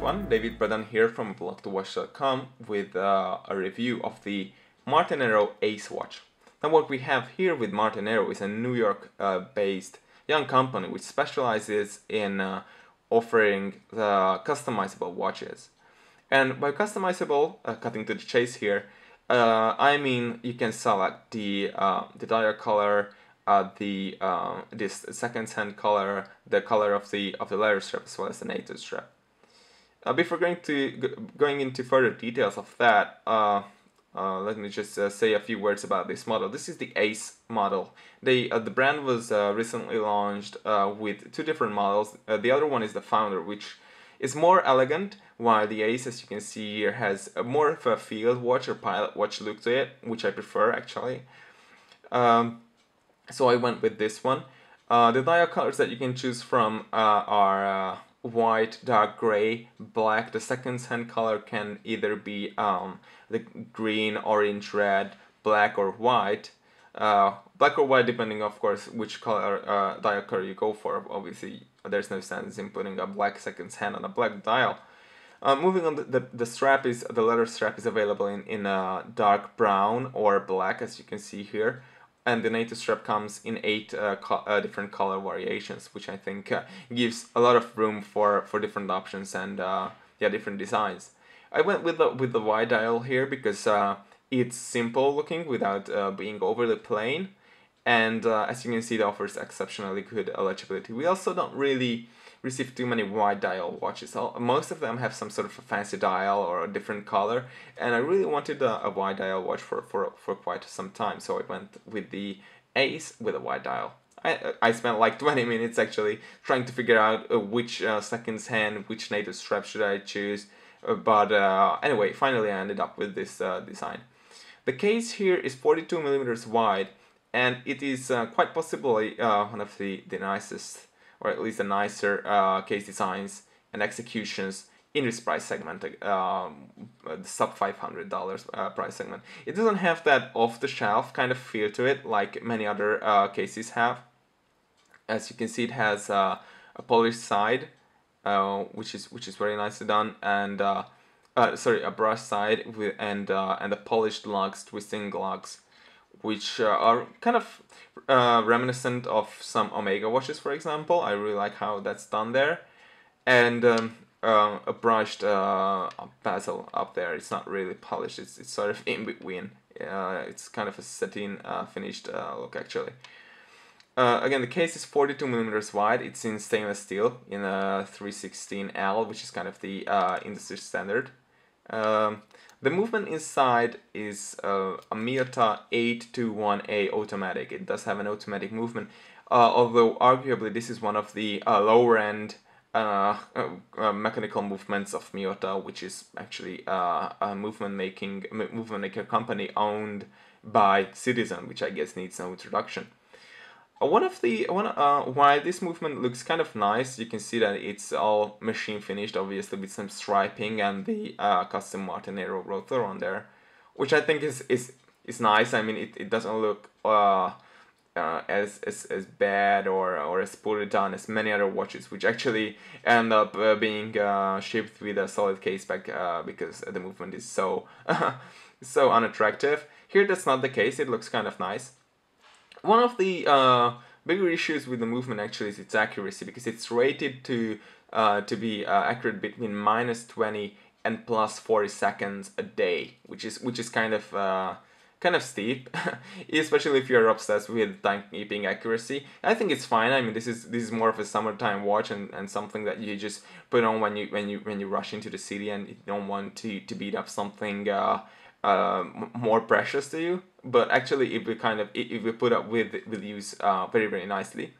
everyone, David Bradan here from aBlogtoWatch.com with a review of the Martenero Ace Watch. Now what we have here with Martenero is a New York based young company which specializes in offering customizable watches. And by customizable, cutting to the chase here, I mean you can select the dial color, this second-hand color, the color of the leather strap, as well as the native strap. Before going into further details of that, let me just say a few words about this model. This is the Ace model. The brand was recently launched with two different models. The other one is the Founder, which is more elegant, while the Ace, as you can see here, has more of a field watch or pilot watch look to it, which I prefer actually. So I went with this one. The dial colors that you can choose from are white, dark gray, black. The second-hand color can either be the green, orange, red, black, or white. Black or white, depending, of course, which color dial color you go for. Obviously, there's no sense in putting a black second-hand on a black dial. Moving on, the strap is the leather strap is available in dark brown or black, as you can see here. And the native strap comes in 8 different color variations, which I think gives a lot of room for different options and yeah, different designs. I went with the wide dial here because it's simple looking without being overly plain, and as you can see, it offers exceptionally good legibility. We also don't really receive too many wide dial watches. Most of them have some sort of a fancy dial or a different color, and I really wanted a wide dial watch for quite some time, so I went with the Ace with a wide dial. I spent like 20 minutes actually trying to figure out which second hand, which native strap should I choose, but anyway, finally I ended up with this design. The case here is 42 millimeters wide, and it is quite possibly one of the nicest, or at least the nicer case designs and executions in this price segment, the sub $500 price segment. It doesn't have that off-the-shelf kind of feel to it like many other cases have. As you can see, it has a polished side, which is very nicely done, and sorry, a brush side with and the polished lugs, twisting lugs, which are kind of reminiscent of some Omega watches, for example. I really like how that's done there. And a brushed bezel up there. It's not really polished, it's sort of in between. It's kind of a satin finished look actually. Again, the case is 42 millimeters wide. It's in stainless steel in a 316L, which is kind of the industry standard. The movement inside is a Miyota 821A automatic. It does have an automatic movement, although arguably this is one of the lower end mechanical movements of Miyota, which is actually a movement maker company owned by Citizen, which I guess needs no introduction. While this movement looks kind of nice, you can see that it's all machine finished, obviously with some striping and the custom Martenero rotor on there, which I think is nice. I mean, it doesn't look as bad or as poorly done as many other watches, which actually end up being shipped with a solid case back because the movement is so so unattractive. Here that's not the case. It looks kind of nice. One of the bigger issues with the movement actually is its accuracy, because it's rated to be accurate between -20 and +40 seconds a day, which is kind of steep, especially if you're obsessed with timekeeping accuracy. I think it's fine. I mean, this is more of a summertime watch and something that you just put on when you rush into the city and you don't want to beat up something more precious to you. But actually if we put up with use very nicely.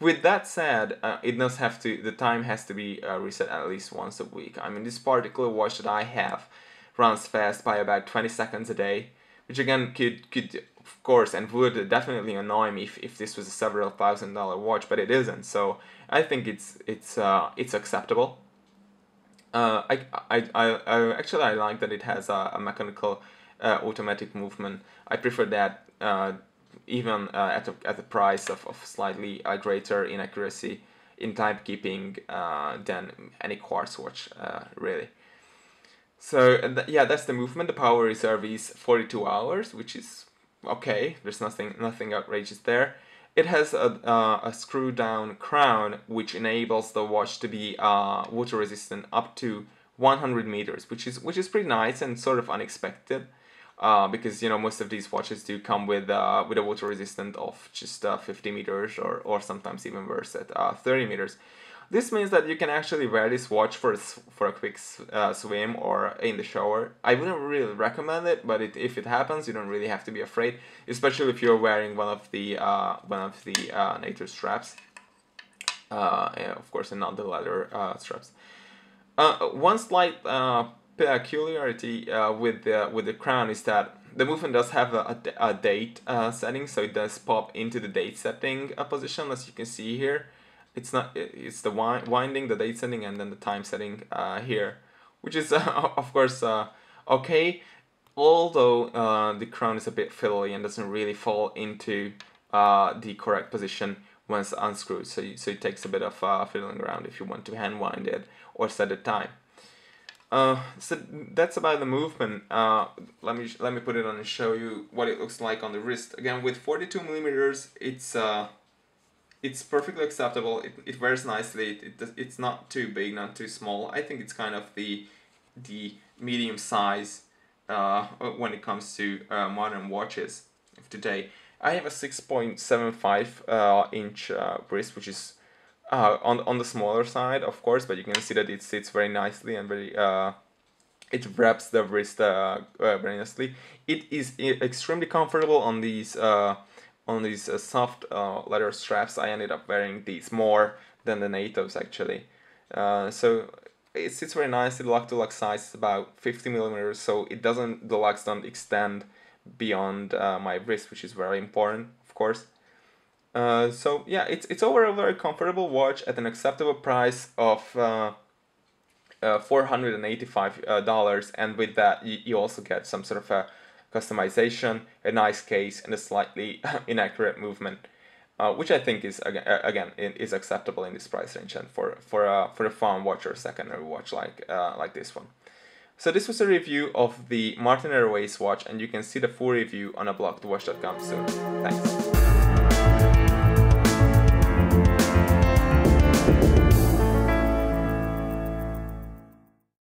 With that said, the time has to be reset at least once a week. I mean, this particular watch that I have runs fast by about 20 seconds a day, which again could of course and would definitely annoy me if this was a several $1,000 watch, but it isn't. So I think it's acceptable. I like that it has a mechanical automatic movement. I prefer that even at a price of slightly greater inaccuracy in timekeeping than any quartz watch, really. So yeah, that's the movement. The power reserve is 42 hours, which is okay. There's nothing outrageous there. It has a screw down crown, which enables the watch to be water resistant up to 100 meters, which is pretty nice and sort of unexpected. Because most of these watches do come with a water resistant of just 50 meters or sometimes even worse at 30 meters. This means that you can actually wear this watch for a quick swim or in the shower. I wouldn't really recommend it, but if it happens, you don't really have to be afraid, especially if you're wearing one of the NATO straps, and of course, and not the leather straps. One slight peculiarity with the crown is that the movement does have a date setting, so it does pop into the date setting position, as you can see here. It's the winding, the date setting, and then the time setting here, which is of course okay, although the crown is a bit fiddly and doesn't really fall into the correct position once unscrewed, so it takes a bit of fiddling around if you want to hand wind it or set the time. So that's about the movement. Let me put it on and show you what it looks like on the wrist. Again, with 42 millimeters, it's perfectly acceptable. It wears nicely. It's not too big, not too small. I think it's kind of the medium size when it comes to modern watches of today. I have a 6.75 inch wrist, which is on the smaller side, of course, but you can see that it sits very nicely and very it wraps the wrist very nicely. It is extremely comfortable on these soft leather straps. I ended up wearing these more than the NATOs actually. So it sits very nicely. The lug-to-lug size is about 50 millimeters, so the lugs don't extend beyond my wrist, which is very important, of course. So yeah, it's overall a very comfortable watch at an acceptable price of $485, and with that you also get some sort of a customization, a nice case, and a slightly inaccurate movement, which I think is again is acceptable in this price range and for a fun watch or secondary watch like this one. So this was a review of the Martenero Ace Watch, and you can see the full review on aBlogtoWatch.com soon. Thanks.